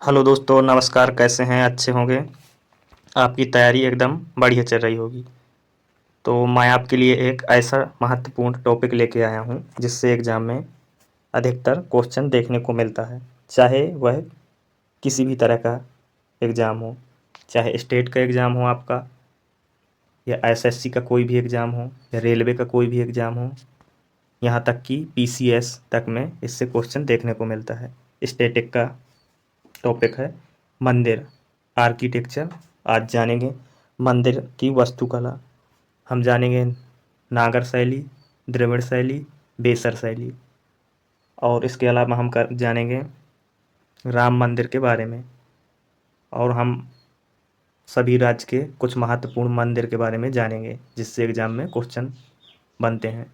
Hello दोस्तों, नमस्कार। कैसे हैं? अच्छे होंगे। आपकी तैयारी एकदम बढ़िया चल रही होगी। तो मैं आपके लिए एक ऐसा महत्वपूर्ण टॉपिक लेके आया हूँ जिससे एग्ज़ाम में अधिकतर क्वेश्चन देखने को मिलता है। चाहे वह किसी भी तरह का एग्ज़ाम हो, चाहे स्टेट का एग्ज़ाम हो आपका, या एसएससी का कोई भी एग्ज़ाम हो, या रेलवे का कोई भी एग्ज़ाम हो, यहाँ तक कि पीसीएस तक में इससे क्वेश्चन देखने को मिलता है। स्टैटिक का टॉपिक है मंदिर, आर्किटेक्चर। आज जानेंगे मंदिर की वास्तुकला। हम जानेंगे नागर शैली, द्रविड़ शैली, बेसर शैली, और इसके अलावा हम जानेंगे राम मंदिर के बारे में, और हम सभी राज्य के कुछ महत्वपूर्ण मंदिर के बारे में जानेंगे जिससे एग्ज़ाम में क्वेश्चन बनते हैं।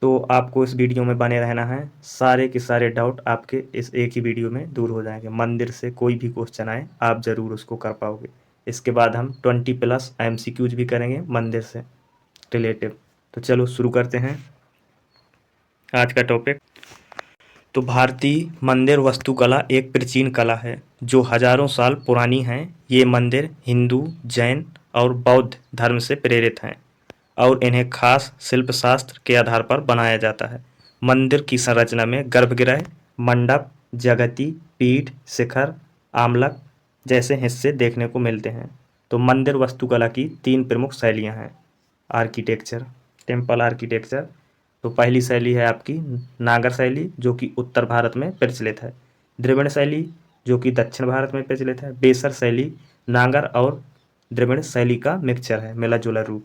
तो आपको इस वीडियो में बने रहना है। सारे के सारे डाउट आपके इस एक ही वीडियो में दूर हो जाएंगे। मंदिर से कोई भी क्वेश्चन आए आप ज़रूर उसको कर पाओगे। इसके बाद हम 20+ MCQs भी करेंगे मंदिर से रिलेटिव। तो चलो शुरू करते हैं आज का टॉपिक। तो भारतीय मंदिर वास्तुकला एक प्राचीन कला है जो हजारों साल पुरानी है। ये मंदिर हिंदू, जैन और बौद्ध धर्म से प्रेरित हैं और इन्हें खास शिल्प शास्त्र के आधार पर बनाया जाता है। मंदिर की संरचना में गर्भगृह, मंडप, जगती, पीठ, शिखर, आमलक जैसे हिस्से देखने को मिलते हैं। तो मंदिर वास्तुकला की 3 प्रमुख शैलियाँ हैं। Architecture, temple architecture. तो पहली शैली है आपकी नागर शैली जो कि उत्तर भारत में प्रचलित है। द्रविड़ शैली जो कि दक्षिण भारत में प्रचलित है। बेसर शैली नागर और द्रविड़ शैली का मिक्सचर है, मिला जुला रूप।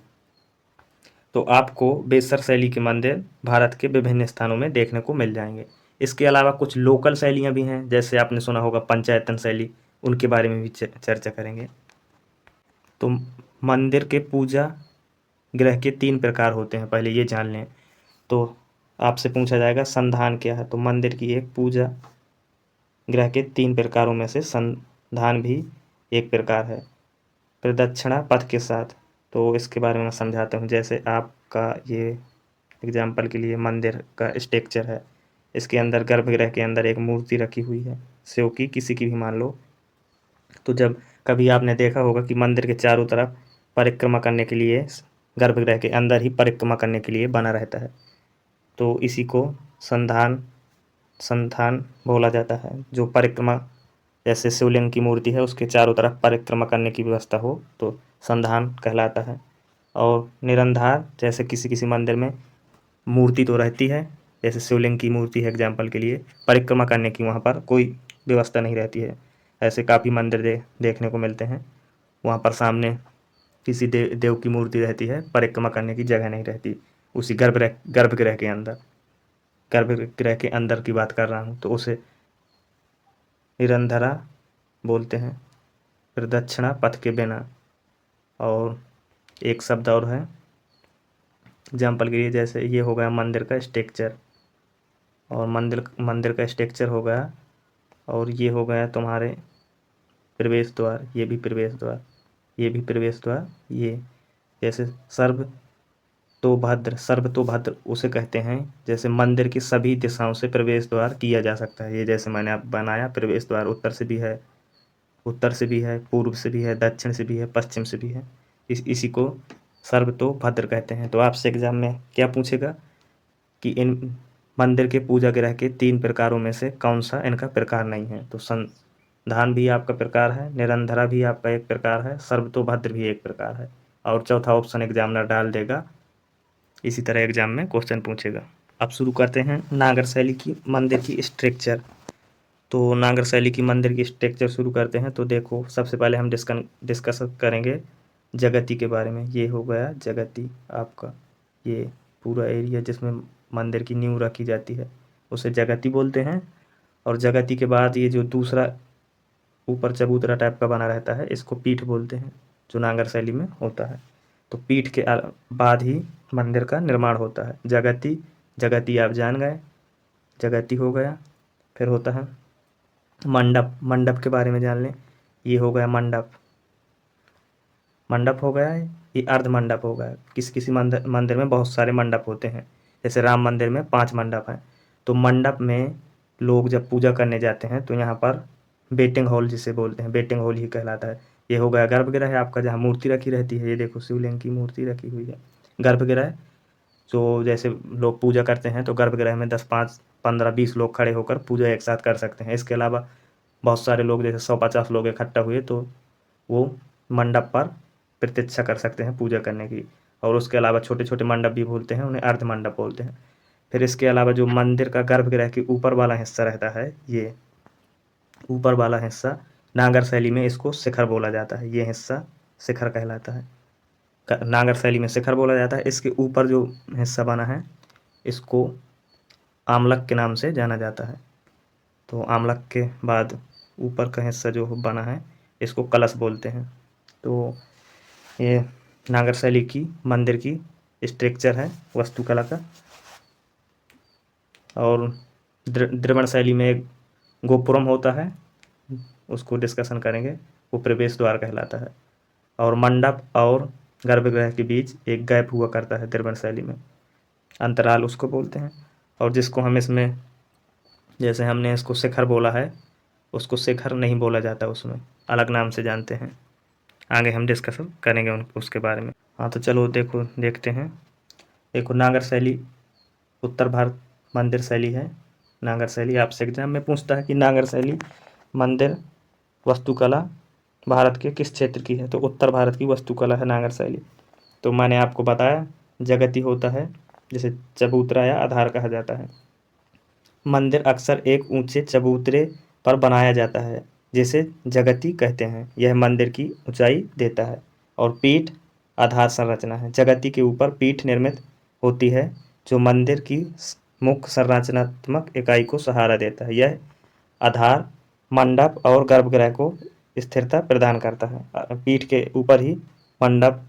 तो आपको बेसर शैली के मंदिर भारत के विभिन्न स्थानों में देखने को मिल जाएंगे। इसके अलावा कुछ लोकल शैलियाँ भी हैं, जैसे आपने सुना होगा पंचायतन शैली, उनके बारे में भी चर्चा करेंगे। तो मंदिर के पूजा गृह के 3 प्रकार होते हैं, पहले ये जान लें। तो आपसे पूछा जाएगा संधान क्या है, तो मंदिर की एक पूजा गृह के 3 प्रकारों में से संधान भी एक प्रकार है, प्रदक्षिणा पथ के साथ। तो इसके बारे में मैं समझाता हूँ। जैसे आपका ये एग्जाम्पल के लिए मंदिर का स्ट्रक्चर है, इसके अंदर गर्भगृह के अंदर एक मूर्ति रखी हुई है, शिव की किसी की भी मान लो। तो जब कभी आपने देखा होगा कि मंदिर के चारों तरफ परिक्रमा करने के लिए, गर्भगृह के अंदर ही परिक्रमा करने के लिए बना रहता है, तो इसी को संधान संधान बोला जाता है। जो परिक्रमा, जैसे शिवलिंग की मूर्ति है उसके चारों तरफ परिक्रमा करने की व्यवस्था हो तो संधान कहलाता है। और निरंधार, जैसे किसी किसी मंदिर में मूर्ति तो रहती है, जैसे शिवलिंग की मूर्ति है एग्जाम्पल के लिए, परिक्रमा करने की वहाँ पर कोई व्यवस्था नहीं रहती है। ऐसे काफ़ी मंदिर देखने को मिलते हैं, वहाँ पर सामने किसी देव की मूर्ति रहती है, परिक्रमा करने की जगह नहीं रहती। उसी गर्भगृह के अंदर, गर्भगृह के अंदर की बात कर रहा हूँ, तो उसे निरंधरा बोलते हैं, प्रदक्षिणा पथ के बिना। और एक शब्द और है एग्जाम्पल के लिए, जैसे ये हो गया मंदिर का स्ट्रक्चर, और मंदिर मंदिर का स्ट्रक्चर हो गया, और ये हो गया तुम्हारे प्रवेश द्वार, ये भी प्रवेश द्वार, ये भी प्रवेश द्वार। ये जैसे सर्व तो भद्र उसे कहते हैं, जैसे मंदिर की सभी दिशाओं से प्रवेश द्वार किया जा सकता है। ये जैसे मैंने आप बनाया प्रवेश द्वार, उत्तर से भी है, पूर्व से भी है, दक्षिण से भी है, पश्चिम से भी है। इसी को सर्व तो भद्र कहते हैं। तो आपसे एग्जाम में क्या पूछेगा कि इन मंदिर के पूजा गृह के 3 प्रकारों में से कौन सा इनका प्रकार नहीं है। तो संधान भी आपका प्रकार है, निरंधरा भी आपका एक प्रकार है, सर्वतोभद्र भी एक प्रकार है, और चौथा ऑप्शन एग्जामिनर डाल देगा। इसी तरह एग्जाम में क्वेश्चन पूछेगा। अब शुरू करते हैं नागर शैली की मंदिर की स्ट्रक्चर। तो नागर शैली की मंदिर की स्ट्रक्चर शुरू करते हैं। तो देखो, सबसे पहले हम डिस्कस करेंगे जगती के बारे में। ये हो गया जगती आपका, ये पूरा एरिया जिसमें मंदिर की नींव रखी जाती है उसे जगती बोलते हैं। और जगती के बाद ये जो दूसरा ऊपर चबूतरा टाइप का बना रहता है इसको पीठ बोलते हैं, जो नागर शैली में होता है। तो पीठ के बाद ही मंदिर का निर्माण होता है। जगती, जगती आप जान गए, जगती हो गया। फिर होता है मंडप, मंडप के बारे में जान लें। ये हो गया मंडप, मंडप हो गया है। ये अर्ध मंडप हो गया। किसी किसी मंदिर में बहुत सारे मंडप होते हैं, जैसे राम मंदिर में 5 मंडप हैं। तो मंडप में लोग जब पूजा करने जाते हैं तो यहाँ पर वेटिंग हॉल जिसे बोलते हैं, वेटिंग हॉल ही कहलाता है। ये हो गया गर्भगृह है आपका, जहाँ मूर्ति रखी रहती है। ये देखो शिवलिंग की मूर्ति रखी हुई है। गर्भगृह जो जैसे लोग पूजा करते हैं, तो गर्भगृह में 10, 5, 15, 20 लोग खड़े होकर पूजा एक साथ कर सकते हैं। इसके अलावा बहुत सारे लोग जैसे 100-50 लोग इकट्ठा हुए तो वो मंडप पर प्रतीक्षा कर सकते हैं पूजा करने की। और उसके अलावा छोटे छोटे मंडप भी बोलते हैं, उन्हें अर्ध मंडप बोलते हैं। फिर इसके अलावा जो मंदिर का गर्भगृह के ऊपर वाला हिस्सा रहता है, ये ऊपर वाला हिस्सा नागर शैली में इसको शिखर बोला जाता है। ये हिस्सा शिखर कहलाता है, नागर शैली में शिखर बोला जाता है। इसके ऊपर जो हिस्सा बना है इसको आमलक के नाम से जाना जाता है। तो आमलक के बाद ऊपर का हिस्सा जो बना है इसको कलश बोलते हैं। तो ये नागर शैली की मंदिर की स्ट्रक्चर है वास्तुकला का। और द्रविड़ शैली में एक गोपुरम होता है, उसको डिस्कशन करेंगे, वो प्रवेश द्वार कहलाता है। और मंडप और गर्भगृह के बीच एक गैप हुआ करता है द्रविड़ शैली में, अंतराल उसको बोलते हैं। और जिसको हम इसमें, जैसे हमने इसको शिखर बोला है, उसको शिखर नहीं बोला जाता, उसमें अलग नाम से जानते हैं। आगे हम डिस्कशन करेंगे उसके बारे में। हाँ तो चलो देखो देखते हैं। देखो नागर शैली उत्तर भारत मंदिर शैली है। नागर शैली आपसे एग्जाम में पूछता है कि नागर शैली मंदिर वास्तुकला भारत के किस क्षेत्र की है, तो उत्तर भारत की वास्तुकला है नागर शैली। तो मैंने आपको बताया जगती होता है, जिसे चबूतरा या आधार कहा जाता है। मंदिर अक्सर एक ऊंचे चबूतरे पर बनाया जाता है जिसे जगती कहते हैं। यह मंदिर की ऊंचाई देता है। और पीठ आधार संरचना है। जगती के ऊपर पीठ निर्मित होती है जो मंदिर की मुख्य संरचनात्मक इकाई को सहारा देता है। यह आधार मंडप और गर्भगृह को स्थिरता प्रदान करता है। पीठ के ऊपर ही मंडप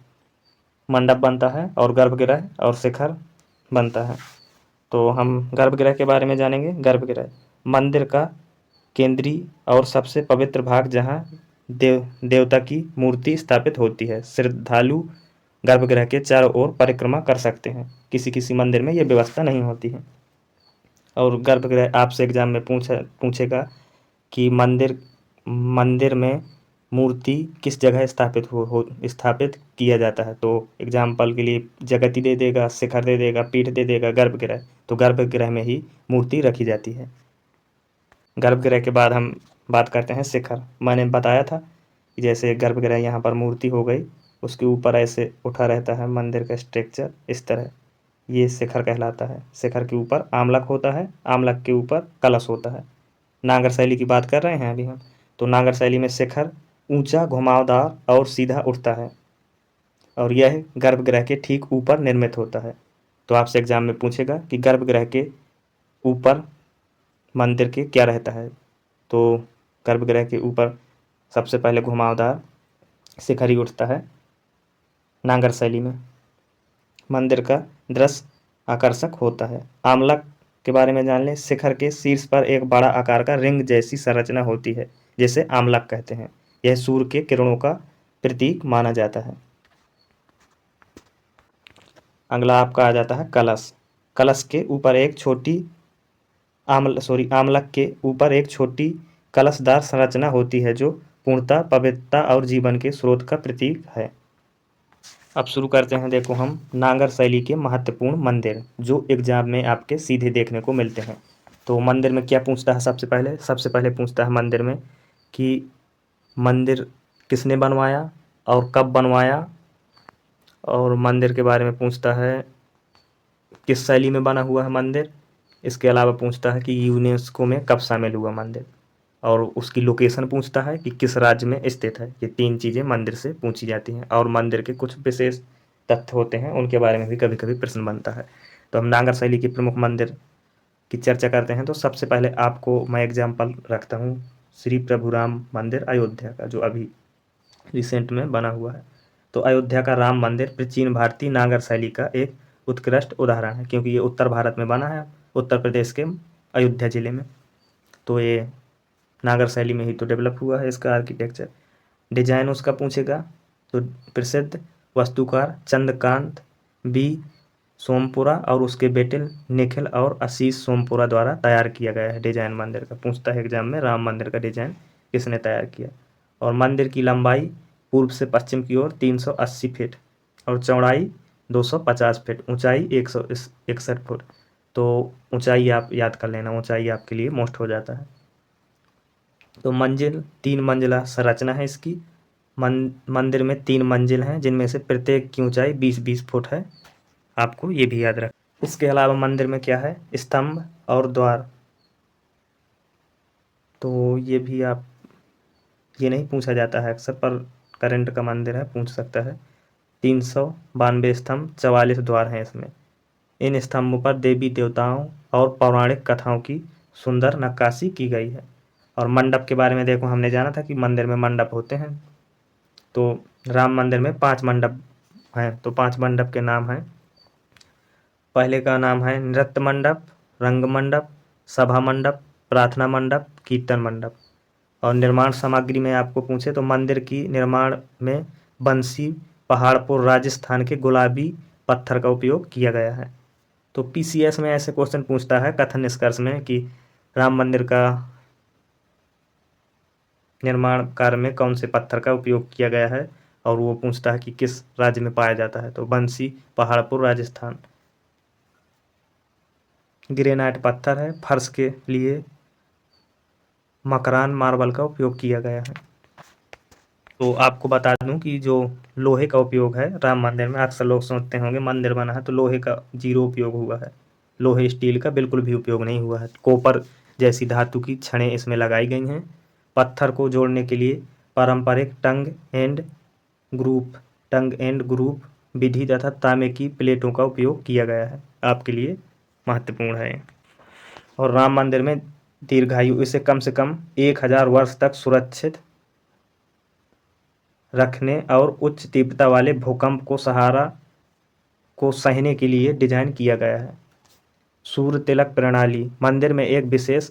मंडप बनता है और गर्भगृह और शिखर बनता है। तो हम गर्भगृह के बारे में जानेंगे। गर्भगृह मंदिर का केंद्रीय और सबसे पवित्र भाग, जहाँ देवता की मूर्ति स्थापित होती है। श्रद्धालु गर्भगृह के चारों ओर परिक्रमा कर सकते हैं। किसी किसी मंदिर में यह व्यवस्था नहीं होती है। और गर्भगृह आपसे एग्जाम में पूछेगा कि मंदिर मंदिर में मूर्ति किस जगह स्थापित किया जाता है। तो एग्जाम्पल के लिए जगति दे देगा, शिखर दे देगा, पीठ दे देगा, गर्भगृह। तो गर्भगृह में ही मूर्ति रखी जाती है। गर्भगृह के बाद हम बात करते हैं शिखर। मैंने बताया था कि जैसे गर्भगृह यहाँ पर मूर्ति हो गई, उसके ऊपर ऐसे उठा रहता है मंदिर का स्ट्रक्चर इस तरह, ये शिखर कहलाता है। शिखर के ऊपर आमलक होता है, आमलक के ऊपर कलश होता है। नागर शैली की बात कर रहे हैं अभी हम। तो नागर शैली में शिखर ऊंचा, घुमावदार और सीधा उठता है और यह गर्भगृह के ठीक ऊपर निर्मित होता है। तो आपसे एग्जाम में पूछेगा कि गर्भगृह के ऊपर मंदिर के क्या रहता है। तो गर्भगृह के ऊपर सबसे पहले घुमावदार शिखर ही उठता है नागर शैली में। मंदिर का दृश्य आकर्षक होता है। आमलक के बारे में जान लें। शिखर के शीर्ष पर एक बड़ा आकार का रिंग जैसी संरचना होती है जिसे आमलक कहते हैं। यह सूर्य के किरणों का प्रतीक माना जाता है। अगला आपका आ जाता है कलश। कलश के ऊपर एक छोटी आमलक के ऊपर एक छोटी कलशदार संरचना होती है जो पूर्णता, पवित्रता और जीवन के स्रोत का प्रतीक है। अब शुरू करते हैं। देखो हम नागर शैली के महत्वपूर्ण मंदिर जो एग्जाम में आपके सीधे देखने को मिलते हैं। तो मंदिर में क्या पूछता है, सबसे पहले पूछता है मंदिर में कि मंदिर किसने बनवाया और कब बनवाया। और मंदिर के बारे में पूछता है किस शैली में बना हुआ है मंदिर। इसके अलावा पूछता है कि यूनेस्को में कब शामिल हुआ मंदिर। और उसकी लोकेशन पूछता है कि किस राज्य में स्थित है। ये 3 चीज़ें मंदिर से पूछी जाती हैं। और मंदिर के कुछ विशेष तथ्य होते हैं, उनके बारे में भी कभी कभी प्रश्न बनता है। तो हम नागर शैली के प्रमुख मंदिर की चर्चा करते हैं। तो सबसे पहले आपको मैं एग्जाम्पल रखता हूँ श्री प्रभु राम मंदिर अयोध्या का, जो अभी रिसेंट में बना हुआ है। तो अयोध्या का राम मंदिर प्राचीन भारतीय नागर शैली का एक उत्कृष्ट उदाहरण है, क्योंकि ये उत्तर भारत में बना है, उत्तर प्रदेश के अयोध्या जिले में। तो ये नागर शैली में ही तो डेवलप हुआ है इसका आर्किटेक्चर। डिजाइन उसका पूछेगा तो प्रसिद्ध वास्तुकार चंद्रकांत बी सोमपुरा और उसके बेटे निखिल और आशीष सोमपुरा द्वारा तैयार किया गया है डिजाइन मंदिर का। पूछता है एग्जाम में राम मंदिर का डिजाइन किसने तैयार किया। और मंदिर की लंबाई पूर्व से पश्चिम की ओर 380 फीट और चौड़ाई 250 फीट, ऊंचाई 161 फुट। तो ऊंचाई आप याद कर लेना, ऊंचाई आपके लिए मोस्ट हो जाता है। तो मंजिल 3 मंजिला संरचना है इसकी। मंदिर में 3 मंजिल हैं जिनमें से प्रत्येक की ऊंचाई 20-20 फुट है, आपको ये भी याद रख। इसके अलावा मंदिर में क्या है, स्तंभ और द्वार, तो ये भी आप, ये नहीं पूछा जाता है अक्सर, पर करंट का मंदिर है, पूछ सकता है। 392 स्तंभ, 44 द्वार हैं इसमें। इन स्तंभों पर देवी देवताओं और पौराणिक कथाओं की सुंदर नक्काशी की गई है। और मंडप के बारे में देखो, हमने जाना था कि मंदिर में मंडप होते हैं। तो राम मंदिर में 5 मंडप हैं, तो 5 मंडप के नाम हैं। पहले का नाम है नृत्य मंडप, रंग मंडप, सभा मंडप, प्रार्थना मंडप, कीर्तन मंडप। और निर्माण सामग्री में आपको पूछे तो मंदिर की निर्माण में बंसी पहाड़पुर राजस्थान के गुलाबी पत्थर का उपयोग किया गया है। तो पीसीएस में ऐसे क्वेश्चन पूछता है कथन निष्कर्ष में कि राम मंदिर का निर्माण कार्य में कौन से पत्थर का उपयोग किया गया है, और वो पूछता है कि किस राज्य में पाया जाता है, तो बंसी पहाड़पुर राजस्थान। ग्रेनाइट पत्थर है, फर्श के लिए मकरान मार्बल का उपयोग किया गया है। तो आपको बता दूं कि जो लोहे का उपयोग है राम मंदिर में, अक्सर लोग सोचते होंगे मंदिर बना है तो लोहे का जीरो उपयोग हुआ है। लोहे स्टील का बिल्कुल भी उपयोग नहीं हुआ है। कॉपर जैसी धातु की छड़ें इसमें लगाई गई हैं। पत्थर को जोड़ने के लिए पारंपरिक टंग एंड ग्रुप विधि तथा तांबे की प्लेटों का उपयोग किया गया है, आपके लिए महत्वपूर्ण है। और राम मंदिर में दीर्घायु, इसे कम से कम 1000 वर्ष तक सुरक्षित रखने और उच्च तीव्रता वाले भूकंप को सहने के लिए डिजाइन किया गया है। सूर्य तिलक प्रणाली, मंदिर में एक विशेष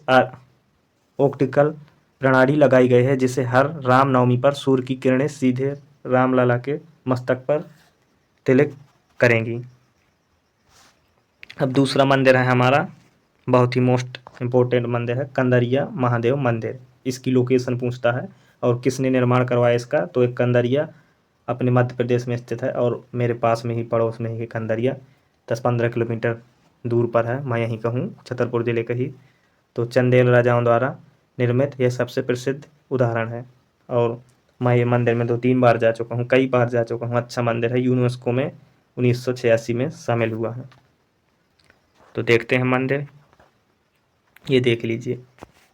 ऑप्टिकल प्रणाली लगाई गई है जिसे हर रामनवमी पर सूर्य की किरणें सीधे रामलला के मस्तक पर तिलक करेंगी। अब दूसरा मंदिर है हमारा, बहुत ही मोस्ट इम्पोर्टेंट मंदिर है, कंदरिया महादेव मंदिर। इसकी लोकेशन पूछता है और किसने निर्माण करवाया इसका, तो एक कंदरिया अपने मध्य प्रदेश में स्थित है और मेरे पास में ही, पड़ोस में ही कंदरिया 10-15 किलोमीटर दूर पर है। मैं यहीं का हूँ, छतरपुर जिले का ही। तो चंदेल राजाओं द्वारा निर्मित यह सबसे प्रसिद्ध उदाहरण है। और मैं ये मंदिर में 2-3 बार जा चुका हूँ, कई बार जा चुका हूँ। अच्छा मंदिर है, यूनेस्को में 1986 में शामिल हुआ है। तो देखते हैं मंदिर, ये देख लीजिए,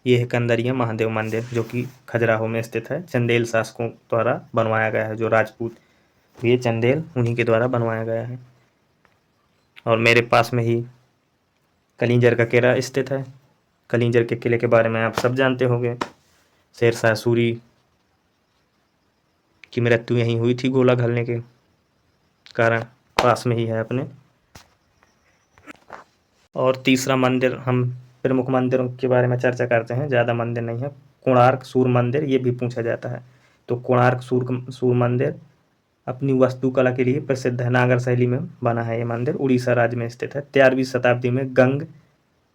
ये है कंदरिया महादेव मंदिर जो कि खजुराहो में स्थित है। चंदेल शासकों द्वारा बनवाया गया है, जो राजपूत, ये चंदेल उन्हीं के द्वारा बनवाया गया है। और मेरे पास में ही कलिंजर का किला स्थित है। कलिंजर के किले के बारे में आप सब जानते होंगे। शेरशाह सूरी की मृत्यु यहीं हुई थी गोला घलने के कारण, पास में ही है अपने। और तीसरा मंदिर, हम प्रमुख मंदिरों के बारे में चर्चा करते हैं, ज़्यादा मंदिर नहीं है। कोणार्क सूर्य मंदिर, ये भी पूछा जाता है। तो कोणार्क सूर्य मंदिर अपनी वास्तुकला के लिए प्रसिद्ध है। नागर शैली में बना है ये मंदिर, उड़ीसा राज्य में स्थित है। 13वीं शताब्दी में गंग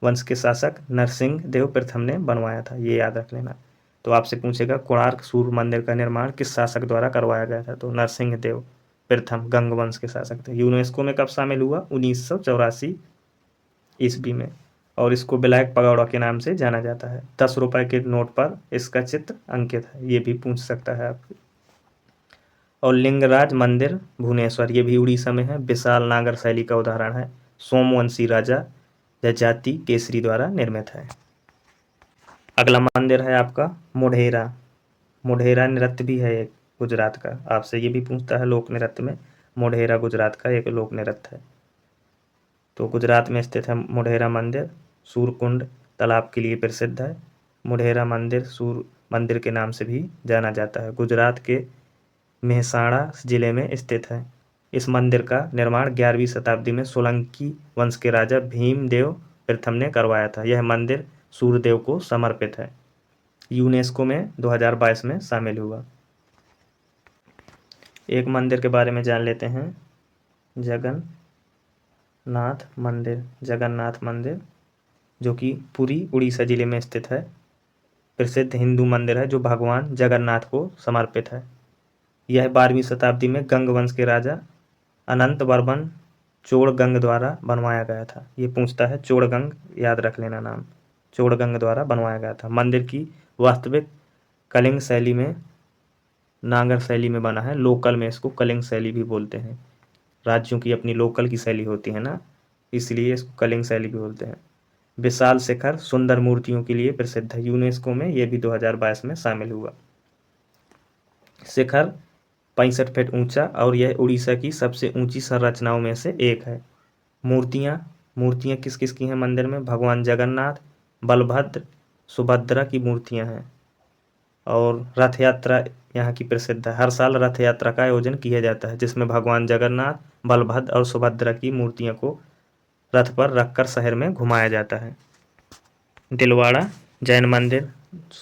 वंश के शासक नरसिंह देव प्रथम ने बनवाया था, ये याद रख लेना। तो आपसे पूछेगा कोणार्क सूर्य मंदिर का निर्माण किस शासक द्वारा करवाया गया था, तो नरसिंह देव प्रथम गंग वंश के शासक थे। यूनेस्को में कब शामिल हुआ, 1984 ईस्वी में। और इसको ब्लैक पगोड़ा के नाम से जाना जाता है। 10 रुपए के नोट पर इसका चित्र अंकित है, ये भी पूछ सकता है आपको। और लिंगराज मंदिर भुवनेश्वर, ये भी उड़ीसा में है, विशाल नागर शैली का उदाहरण है। सोमवंशी राजा जजाति केसरी द्वारा निर्मित है। अगला मंदिर है आपका मोढेरा। मोढेरा नृत्य भी है एक गुजरात का, आपसे ये भी पूछता है लोक नृत्य में। मोढेरा गुजरात का एक लोक नृत्य है। तो गुजरात में स्थित है मोढेरा मंदिर, सूर्यकुंड तालाब के लिए प्रसिद्ध है। मोढेरा मंदिर सूर्य मंदिर के नाम से भी जाना जाता है। गुजरात के मेहसाणा जिले में स्थित है। इस मंदिर का निर्माण 11वीं शताब्दी में सोलंकी वंश के राजा भीमदेव प्रथम ने करवाया था। यह मंदिर सूर्यदेव को समर्पित है। यूनेस्को में 2022 में शामिल हुआ। एक मंदिर के बारे में जान लेते हैं, जगन्नाथ मंदिर, जो कि पुरी उड़ीसा जिले में स्थित है। प्रसिद्ध हिंदू मंदिर है जो भगवान जगन्नाथ को समर्पित है। यह 12वीं शताब्दी में गंग वंश के राजा अनंत वर्मन चोड़गंग द्वारा बनवाया गया था। ये पूछता है चोड़गंग, याद रख लेना नाम, चोड़गंग द्वारा बनवाया गया था। मंदिर की वास्तविक कलिंग शैली में, नागर शैली में बना है। लोकल में इसको कलिंग शैली भी बोलते हैं। राज्यों की अपनी लोकल की शैली होती है ना, इसलिए इसको कलिंग शैली भी बोलते हैं। विशाल शिखर सुंदर मूर्तियों के लिए प्रसिद्ध है। यूनेस्को में यह भी 2022 में शामिल हुआ। शिखर 65 फीट ऊंचा और यह उड़ीसा की सबसे ऊंची संरचनाओं में से एक है। मूर्तियाँ मूर्तियाँ किस किस की हैं मंदिर में? भगवान जगन्नाथ, बलभद्र, सुभद्रा की मूर्तियाँ हैं। और रथ यात्रा यहाँ की प्रसिद्ध है। हर साल रथ यात्रा का आयोजन किया जाता है जिसमें भगवान जगन्नाथ, बलभद्र और सुभद्रा की मूर्तियों को रथ पर रखकर शहर में घुमाया जाता है। दिलवाड़ा जैन मंदिर,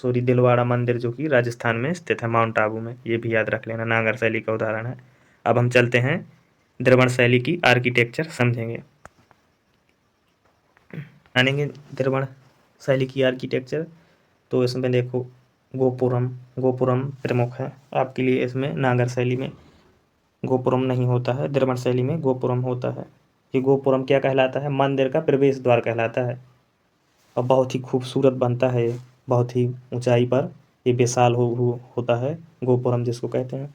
दिलवाड़ा मंदिर जो कि राजस्थान में स्थित है, माउंट आबू में, ये भी याद रख लेना, नागर शैली का उदाहरण है। अब हम चलते हैं द्रविड़ शैली की आर्किटेक्चर समझेंगे, जानेंगे द्रविड़ शैली की आर्किटेक्चर। तो इसमें देखो गोपुरम प्रमुख है आपके लिए। इसमें नागर शैली में गोपुरम नहीं होता है, द्रविड़ शैली में गोपुरम होता है। ये गोपुरम क्या कहलाता है? मंदिर का प्रवेश द्वार कहलाता है और बहुत ही खूबसूरत बनता है। बहुत ही ऊंचाई पर ये विशाल होता है गोपुरम जिसको कहते हैं।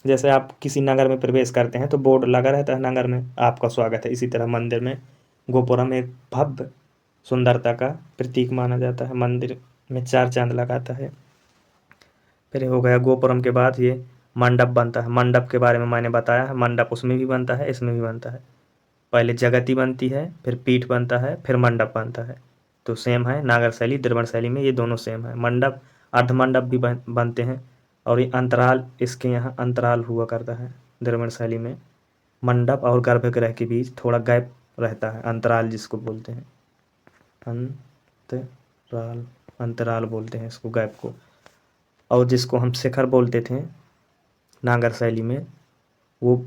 जैसे आप किसी नगर में प्रवेश करते हैं तो बोर्ड लगा रहता है नगर में, आपका स्वागत है, इसी तरह मंदिर में गोपुरम एक भव्य सुंदरता का प्रतीक माना जाता है। मंदिर में 4 चांद लगाता है। फिर हो गया गोपुरम के बाद ये मंडप बनता है। मंडप के बारे में मैंने बताया है, मंडप उसमें भी बनता है, इसमें भी बनता है। पहले जगती बनती है, फिर पीठ बनता है, फिर मंडप बनता है। तो सेम है नागर शैली द्रविड़ शैली में, ये दोनों सेम है। मंडप अर्धमंडप भी बनते हैं और ये अंतराल, इसके यहाँ अंतराल हुआ करता है द्रविड़ शैली में। मंडप और गर्भगृह के बीच थोड़ा गैप रहता है, अंतराल जिसको बोलते हैं, अंतराल बोलते हैं इसको, गैप को। और जिसको हम शिखर बोलते थे नागर शैली में, वो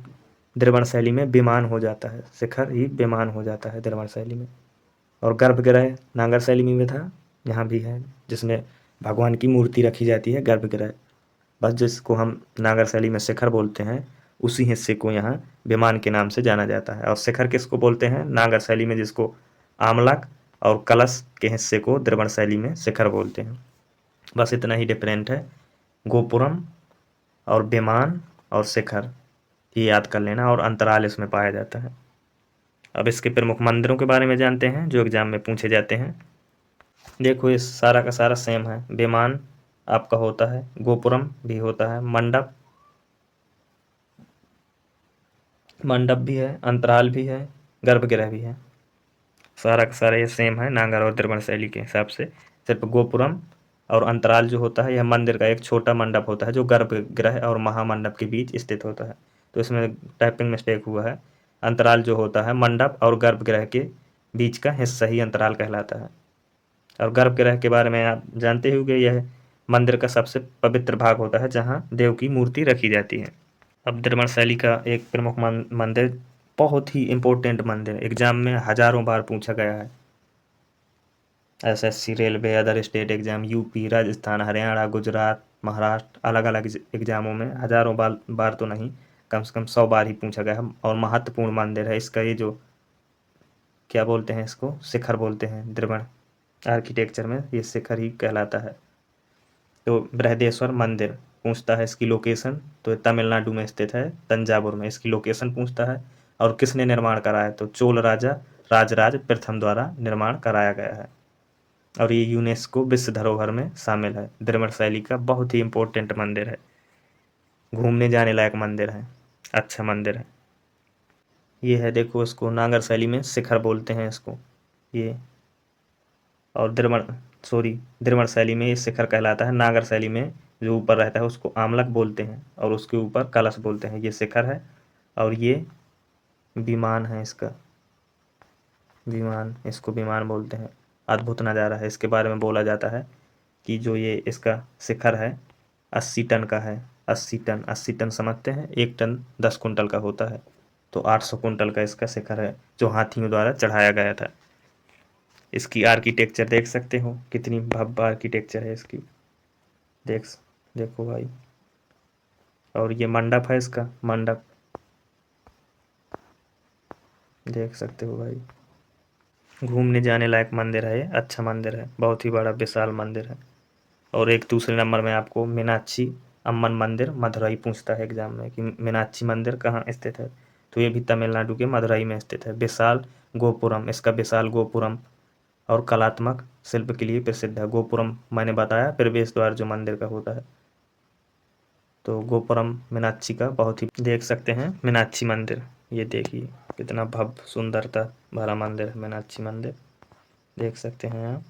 द्रविड़ शैली में विमान हो जाता है। शिखर ही विमान हो जाता है द्रविड़ शैली में। और गर्भगृह नागर शैली में भी था, यहाँ भी है, जिसमें भगवान की मूर्ति रखी जाती है, गर्भगृह। बस जिसको हम नागर शैली में शिखर बोलते हैं, उसी हिस्से को यहाँ विमान के नाम से जाना जाता है। और शिखर किसको बोलते हैं नागर शैली में? जिसको आमलक और कलश के हिस्से को द्रविड़ शैली में शिखर बोलते हैं। बस इतना ही डिफरेंट है। गोपुरम और विमान और शिखर, ये याद कर लेना, और अंतराल इसमें पाया जाता है। अब इसके प्रमुख मंदिरों के बारे में जानते हैं जो एग्जाम में पूछे जाते हैं। देखो ये सारा का सारा सेम है। विमान आपका होता है, गोपुरम भी होता है, मंडप भी है, अंतराल भी है, गर्भगृह भी है। सारा का सारा ये सेम है नागर और द्रविड़ शैली के हिसाब से। सिर्फ गोपुरम और अंतराल जो होता है, यह मंदिर का एक छोटा मंडप होता है जो गर्भगृह और महामंडप के बीच स्थित होता है। तो इसमें टाइपिंग मिस्टेक हुआ है। अंतराल जो होता है मंडप और गर्भगृह के बीच का हिस्सा ही अंतराल कहलाता है। और गर्भगृह के बारे में आप जानते ही होंगे, यह मंदिर का सबसे पवित्र भाग होता है जहाँ देव की मूर्ति रखी जाती है। अब द्रविड़ शैली का एक प्रमुख मंदिर, बहुत ही इम्पोर्टेंट मंदिर, एग्जाम में हजारों बार पूछा गया है। SSC, railway, other state exam, UP, Rajasthan, Haryana, Gujarat, Maharashtra, अलग अलग एग्जामों में हजारों बार तो नहीं, कम से कम 100 बार ही पूछा गया है। और महत्वपूर्ण मंदिर है। इसका ये जो क्या बोलते हैं, इसको शिखर बोलते हैं द्रविड़ आर्किटेक्चर में, ये शिखर ही कहलाता है। तो बृहदेश्वर मंदिर पूछता है इसकी लोकेशन, तो तमिलनाडु में स्थित है, तंजावुर में। इसकी लोकेशन पूछता है। और किसने निर्माण कराया? तो चोल राजा राजराज प्रथम द्वारा निर्माण कराया गया है। और ये यूनेस्को विश्व धरोहर में शामिल है। द्रविड़ शैली का बहुत ही इम्पोर्टेंट मंदिर है, घूमने जाने लायक मंदिर है, अच्छा मंदिर है। ये है, देखो इसको नागर शैली में शिखर बोलते हैं इसको, ये। और द्रविड़ शैली में ये शिखर कहलाता है। नागर शैली में जो ऊपर रहता है उसको आमलक बोलते हैं और उसके ऊपर कलश बोलते हैं। ये शिखर है और ये विमान है इसका, विमान, इसको विमान बोलते हैं। अद्भुत नज़ारा है। इसके बारे में बोला जाता है कि जो ये इसका शिखर है 80 टन का है। 80 टन समझते हैं, 1 टन 10 कुंटल का होता है। तो 800 कुंटल का इसका शिखर है जो हाथियों द्वारा चढ़ाया गया था। इसकी आर्किटेक्चर देख सकते हो, कितनी भव्य आर्किटेक्चर है इसकी। देखो भाई। और ये मंडप है, इसका मंडप देख सकते हो भाई। घूमने जाने लायक मंदिर है ये, अच्छा मंदिर है, बहुत ही बड़ा विशाल मंदिर है। और एक दूसरे नंबर में आपको मीनाक्षी अम्मन मंदिर मदुरई पूछता है एग्जाम में कि मीनाक्षी मंदिर कहाँ स्थित है। तो ये भी तमिलनाडु के मदुरई में स्थित है। विशाल गोपुरम, इसका विशाल गोपुरम और कलात्मक शिल्प के लिए प्रसिद्ध है। गोपुरम मैंने बताया प्रवेश द्वार जो मंदिर का होता है। तो गोपुरम मीनाक्षी का बहुत ही देख सकते हैं मीनाक्षी मंदिर। ये देखिए कितना भव्य सुंदरता भरा मंदिर है मीनाक्षी मंदिर, देख सकते हैं आप,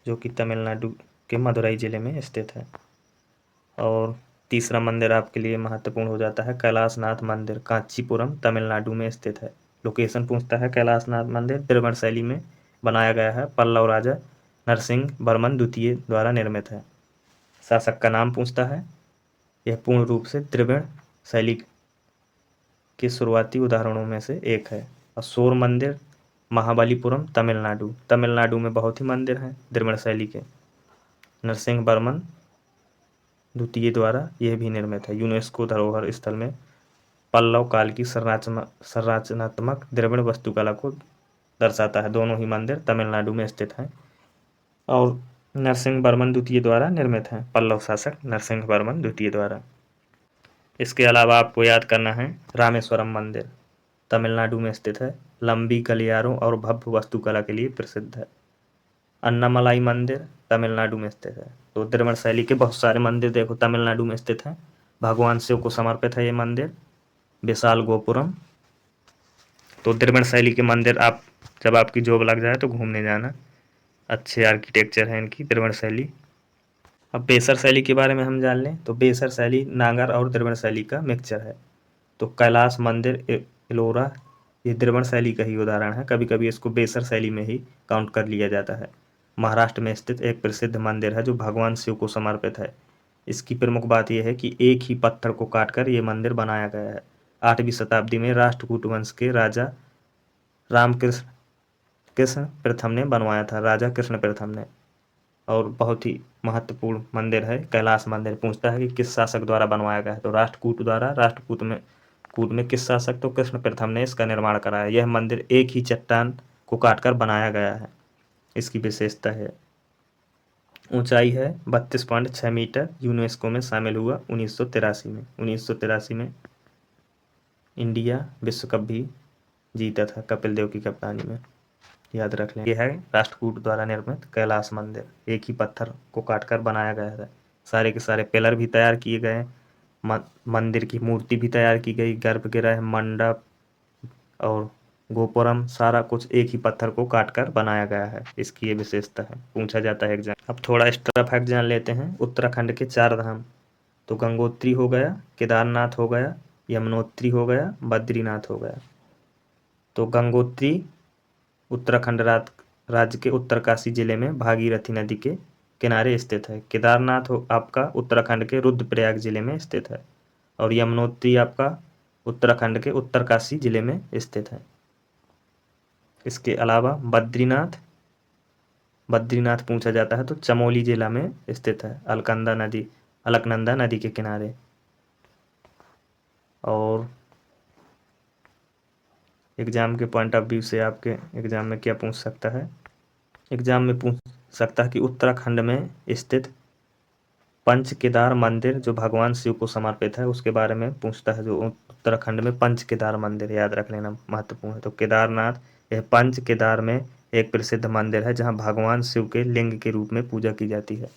जो कि तमिलनाडु के मदुरई जिले में स्थित है। और तीसरा मंदिर आपके लिए महत्वपूर्ण हो जाता है कैलाशनाथ मंदिर, कांचीपुरम तमिलनाडु में स्थित है। लोकेशन पूछता है कैलाशनाथ मंदिर द्रविड़ शैली में बनाया गया है, पल्लव राजा नरसिंह वर्मन द्वितीय द्वारा निर्मित है। शासक का नाम पूछता है। यह पूर्ण रूप से द्रविड़ शैली के शुरुआती उदाहरणों में से एक है। और शोर मंदिर महाबलीपुरम तमिलनाडु, तमिलनाडु में बहुत ही मंदिर हैं द्रविड़ शैली के। नरसिंह वर्मन द्वितीय द्वारा यह भी निर्मित है। यूनेस्को धरोहर स्थल में पल्लव काल की संरचनात्मक द्रविड़ वास्तुकला को दर्शाता है। दोनों ही मंदिर तमिलनाडु में स्थित हैं और नरसिंह वर्मन द्वितीय द्वारा निर्मित हैं, पल्लव शासक नरसिंह वर्मन द्वितीय द्वारा। इसके अलावा आपको याद करना है रामेश्वरम मंदिर, तमिलनाडु में स्थित है, लंबी गलियारों और भव्य वास्तुकला के लिए प्रसिद्ध है। अन्नामलाई मंदिर तमिलनाडु में स्थित है। तो द्रविड़ शैली के बहुत सारे मंदिर देखो तमिलनाडु में स्थित हैं। भगवान शिव को समर्पित है ये मंदिर। विशाल गोपुरम। तो द्रविड़ शैली के मंदिर आप जब आपकी जॉब लग जाए तो घूमने जाना, अच्छे आर्किटेक्चर है इनकी द्रविड़ शैली। अब बेसर शैली के बारे में हम जान लें तो बेसर शैली नागर और द्रविड़ शैली का मिक्सचर है। तो कैलाश मंदिर एलोरा ये द्रविड़ शैली का ही उदाहरण है, कभी कभी इसको बेसर शैली में ही काउंट कर लिया जाता है। महाराष्ट्र में स्थित एक प्रसिद्ध मंदिर है जो भगवान शिव को समर्पित है। इसकी प्रमुख बात यह है कि एक ही पत्थर को काटकर ये मंदिर बनाया गया है। 8वीं शताब्दी में राष्ट्रकूट वंश के राजा रामकृष्ण कृष्ण प्रथम ने बनवाया था, राजा कृष्ण प्रथम ने। और बहुत ही महत्वपूर्ण मंदिर है कैलाश मंदिर। पूछता है कि किस शासक द्वारा बनवाया गया है, तो राष्ट्रकूट द्वारा। कूट में किस शासक, तो कृष्ण प्रथम ने इसका निर्माण कराया। यह मंदिर एक ही चट्टान को काटकर बनाया गया है, इसकी विशेषता है। ऊंचाई है 32.6 मीटर। यूनेस्को में शामिल हुआ 1983 में। 1983 में इंडिया विश्व कप भी जीता था कपिल देव की कप्तानी में, याद रख लें। यह है राष्ट्रकूट द्वारा निर्मित कैलाश मंदिर, एक ही पत्थर को काटकर बनाया गया है। सारे के सारे पिलर भी तैयार किए गए, मंदिर की मूर्ति भी तैयार की गई, गर्भगृह मंडप और गोपुरम सारा कुछ एक ही पत्थर को काटकर बनाया गया है, इसकी ये विशेषता है। पूछा जाता है एग्जाम। अब थोड़ा एक्स्ट्रा फैक्ट जान लेते हैं। उत्तराखंड के 4 धाम, तो गंगोत्री हो गया, केदारनाथ हो गया, यमुनोत्री हो गया, बद्रीनाथ हो गया। तो गंगोत्री उत्तराखंड राज्य के उत्तरकाशी जिले में भागीरथी नदी के किनारे स्थित है। केदारनाथ आपका उत्तराखंड के रुद्रप्रयाग जिले में स्थित है। और यमुनोत्री आपका उत्तराखंड के उत्तरकाशी जिले में स्थित है। इसके अलावा बद्रीनाथ पूछा जाता है तो चमोली जिला में स्थित है, अलकनंदा नदी के किनारे। और एग्जाम के पॉइंट ऑफ व्यू से आपके एग्जाम में क्या पूछ सकता है, एग्जाम में पूछ सकता है कि उत्तराखंड में स्थित पंच केदार मंदिर जो भगवान शिव को समर्पित है उसके बारे में पूछता है। जो उत्तराखंड में पंच केदार मंदिर, याद रख लेना, महत्वपूर्ण है। तो केदारनाथ यह पंच केदार में एक प्रसिद्ध मंदिर है जहां भगवान शिव के लिंग के रूप में पूजा की जाती है।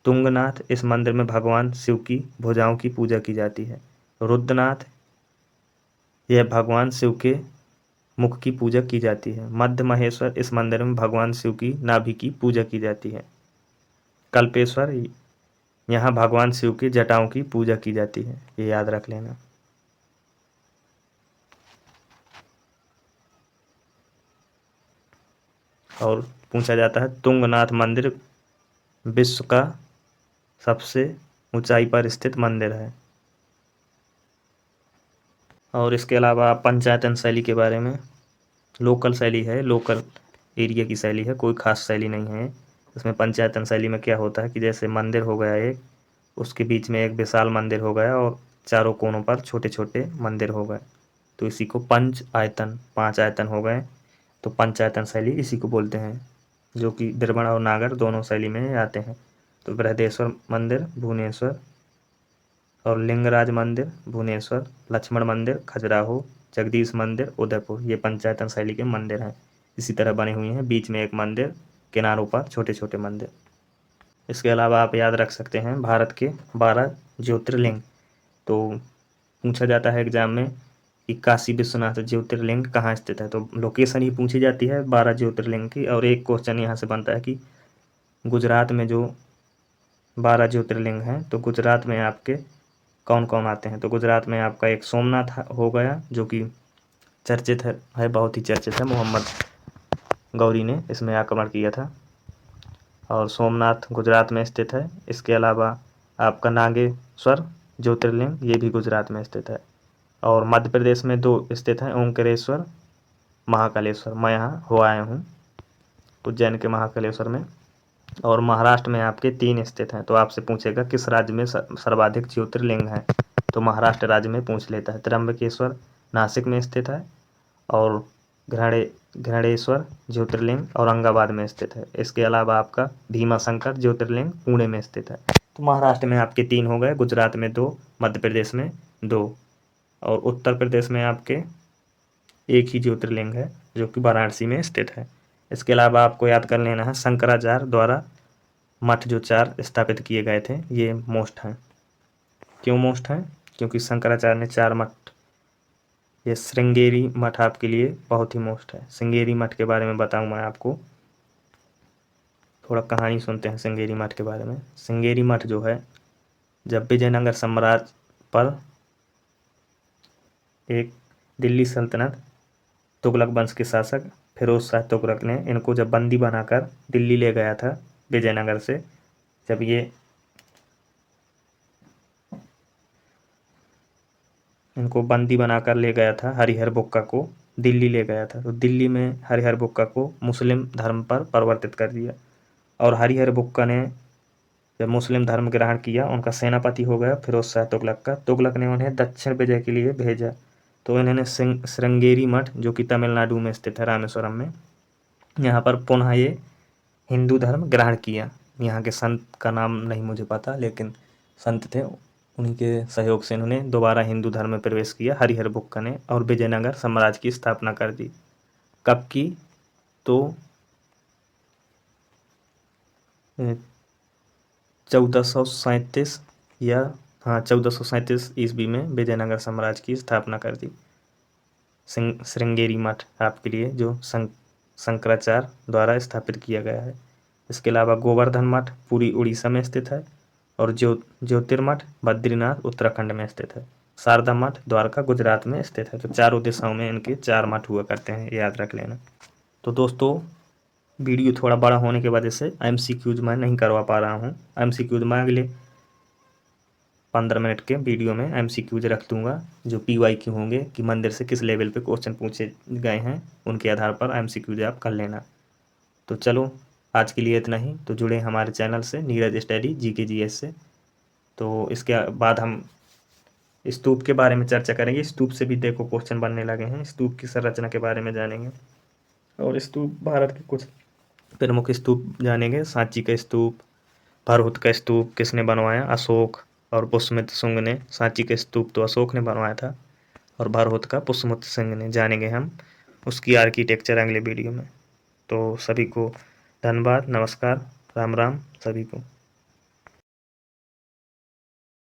तुंगनाथ, इस मंदिर में भगवान शिव की भुजाओं की पूजा की जाती है। रुद्रनाथ, यह भगवान शिव के मुख की पूजा की जाती है। मध्य महेश्वर, इस मंदिर में भगवान शिव की नाभि की पूजा की जाती है। कल्पेश्वर, यहाँ भगवान शिव की जटाओं की पूजा की जाती है, ये याद रख लेना। और पूछा जाता है तुंगनाथ मंदिर विश्व का सबसे ऊंचाई पर स्थित मंदिर है। और इसके अलावा पंचायतन शैली के बारे में, लोकल शैली है, लोकल एरिया की शैली है, कोई खास शैली नहीं है। इसमें पंचायतन शैली में क्या होता है कि जैसे मंदिर हो गया एक, उसके बीच में एक विशाल मंदिर हो गया और चारों कोनों पर छोटे छोटे मंदिर हो गए, तो इसी को पंच आयतन, 5 आयतन हो गए, तो पंचायतन शैली इसी को बोलते हैं, जो कि द्रविड़ और नागर दोनों शैली में आते हैं। तो बृहदेश्वर मंदिर भुवनेश्वर, और लिंगराज मंदिर भुवनेश्वर, लक्ष्मण मंदिर खजुराहो, जगदीश मंदिर उदयपुर, ये पंचायतन शैली के मंदिर हैं। इसी तरह बने हुए हैं, बीच में एक मंदिर, किनारों पर छोटे छोटे मंदिर। इसके अलावा आप याद रख सकते हैं भारत के 12 ज्योतिर्लिंग। तो पूछा जाता है एग्जाम में कि काशी विश्वनाथ ज्योतिर्लिंग कहाँ स्थित है, तो लोकेशन ही पूछी जाती है 12 ज्योतिर्लिंग की। और एक क्वेश्चन यहाँ से बनता है कि गुजरात में जो 12 ज्योतिर्लिंग हैं, तो गुजरात में आपके कौन कौन आते हैं। तो गुजरात में आपका एक सोमनाथ हो गया, जो कि चर्चित है, बहुत ही चर्चित है, मोहम्मद गौरी ने इसमें आक्रमण किया था, और सोमनाथ गुजरात में स्थित है। इसके अलावा आपका नागेश्वर ज्योतिर्लिंग, ये भी गुजरात में स्थित है। और मध्य प्रदेश में 2 स्थित हैं, ओंकारेश्वर, महाकालेश्वर। मैं यहाँ हो आया हूँ उज्जैन के महाकालेश्वर में। और महाराष्ट्र में आपके 3 स्थित हैं। तो आपसे पूछेगा किस राज्य में सर्वाधिक ज्योतिर्लिंग हैं, तो महाराष्ट्र राज्य में पूछ लेता है। त्र्यंबकेश्वर नासिक में स्थित है, और घृणेश्वर ज्योतिर्लिंग औरंगाबाद में स्थित है। इसके अलावा आपका भीमाशंकर ज्योतिर्लिंग पुणे में स्थित है। तो महाराष्ट्र में आपके 3 हो गए, गुजरात में 2, मध्य प्रदेश में 2, और उत्तर प्रदेश में आपके एक ही ज्योतिर्लिंग है, जो कि वाराणसी में स्थित है। इसके अलावा आपको याद कर लेना है शंकराचार्य द्वारा मठ जो 4 स्थापित किए गए थे, ये मोस्ट हैं। क्यों मोस्ट हैं? क्योंकि शंकराचार्य ने 4 मठ, ये श्रृंगेरी मठ आपके लिए बहुत ही मोस्ट है। श्रृंगेरी मठ के बारे में बताऊं मैं आपको, थोड़ा कहानी सुनते हैं श्रृंगेरी मठ के बारे में। श्रृंगेरी मठ जो है, जब विजयनगर साम्राज्य पर एक दिल्ली सल्तनत तुगलक वंश के शासक फिरोज शाह तुगलक ने इनको जब बंदी बनाकर दिल्ली ले गया था विजयनगर से, जब ये इनको बंदी बनाकर ले गया था, हरिहर बुक्का को दिल्ली ले गया था, तो दिल्ली में हरिहर बुक्का को मुस्लिम धर्म पर परिवर्तित कर दिया। और हरिहर बुक्का ने जब मुस्लिम धर्म ग्रहण किया, उनका सेनापति हो गया फिरोज शाह तुगलक का। तुगलक ने उन्हें दक्षिण विजय के लिए भेजा, तो इन्होंने श्रृंगेरी मठ, जो कि तमिलनाडु में स्थित है, रामेश्वरम में, यहाँ पर पुनः ये हिंदू धर्म ग्रहण किया। यहाँ के संत का नाम नहीं मुझे पता, लेकिन संत थे, उन्हीं के सहयोग से इन्होंने दोबारा हिंदू धर्म में प्रवेश किया हरिहर बुक्का ने, और विजयनगर साम्राज्य की स्थापना कर दी। कब की? तो 1437 या 1437 ईस्वी में विजयनगर साम्राज्य की स्थापना कर दी। श्रृंगेरी मठ आपके लिए जो शंकराचार्य द्वारा स्थापित किया गया है। इसके अलावा गोवर्धन मठ पूरी उड़ीसा में स्थित है, और ज्योतिर्मठ बद्रीनाथ उत्तराखंड में स्थित है। शारदा मठ द्वारका गुजरात में स्थित है। तो चारों दिशाओं में इनके 4 मठ हुआ करते हैं, याद रख लेना। तो दोस्तों, वीडियो थोड़ा बड़ा होने की वजह से MCQs मैं नहीं करवा पा रहा हूँ। MCQs मैं अगले 15 मिनट के वीडियो में MCQs रख दूंगा, जो PYQ होंगे कि मंदिर से किस लेवल पे क्वेश्चन पूछे गए हैं, उनके आधार पर MCQs आप कर लेना। तो चलो, आज के लिए इतना ही। तो जुड़े हमारे चैनल से, नीरज स्टडी GK GS से। तो इसके बाद हम स्तूप के बारे में चर्चा करेंगे। स्तूप से भी देखो क्वेश्चन बनने लगे हैं, स्तूप की संरचना के बारे में जानेंगे, और स्तूप भारत के कुछ प्रमुख स्तूप जानेंगे। सांची का स्तूप, भरहुत का स्तूप किसने बनवाया? अशोक। और पुष्यमित्र शुंग ने। सांची का स्तूप तो अशोक ने बनवाया था, और भरहुत का पुष्यमित्र शुंग ने। जानेंगे हम उसकी आर्किटेक्चर अगले वीडियो में। तो सभी को धन्यवाद, नमस्कार, राम राम सभी को।